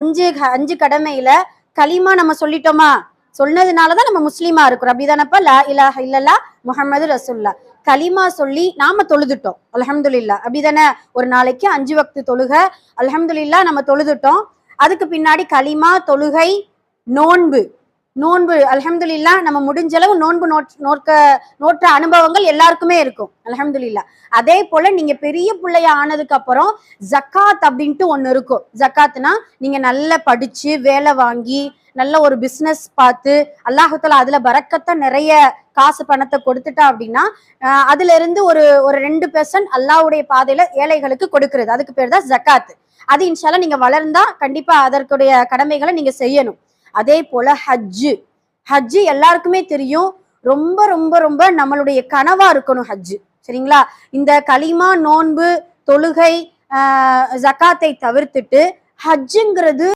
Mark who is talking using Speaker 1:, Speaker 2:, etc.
Speaker 1: அஞ்சு கடமையில களிமா நம்ம சொல்லிட்டோமா, சொன்னதுனாலதான் நம்ம முஸ்லீமா இருக்கிறோம். அப்படிதானப்பா? லா இலாஹ இல்லல்லாஹ் முஹம்மது ரசூலுல்லாஹ். களிமா சொல்லி நாம தொழுதுட்டோம். அல்ஹம்துலில்லாஹ். அப்படிதானே? ஒரு நாளைக்கு 5 வக்து தொழுக அல்ஹம்துலில்லாஹ் நம்ம தொழுதுட்டோம். அதுக்கு பின்னாடி களிமா, தொழுகை, நோன்பு. நோன்பு அல்ஹம்துலில்லாஹ் நம்ம முடிஞ்ச அளவு நோன்பு நோற்ற அனுபவங்கள் எல்லாருக்குமே இருக்கும். அல்ஹம்துலில்லாஹ். அதே போல நீங்க பெரிய பிள்ளைய ஆனதுக்கு அப்புறம் ஜக்காத் அப்படின்ட்டு ஒண்ணு இருக்கும். ஜக்காத்னா நீங்க நல்லா படிச்சு வேலை வாங்கி நல்ல ஒரு பிசினஸ் பார்த்து அல்லாஹுத்தாலா அதுல பரக்கத்தா நிறைய காசு பணத்தை கொடுத்துட்டா அப்படின்னா அதுல இருந்து ஒரு ஒரு 2% அல்லாஹ்வுடைய பாதையில ஏழைகளுக்கு கொடுக்கிறது. அதுக்கு பேர் தான் ஜக்காத். அது இன்ஷால்லா நீங்க வளர்ந்தா கண்டிப்பா அதற்குடைய கடமைகளை நீங்க செய்யணும். அதே போல ஹஜ்ஜு. ஹஜ்ஜு எல்லாருக்குமே தெரியும். ரொம்ப ரொம்ப ரொம்ப நம்மளுடைய கனவா இருக்கணும் ஹஜ்ஜு. சரிங்களா? இந்த களிமா, நோன்பு, தொழுகை, ஜக்காத்தை தவிர்த்துட்டு ஹஜ்ஜுங்கிறது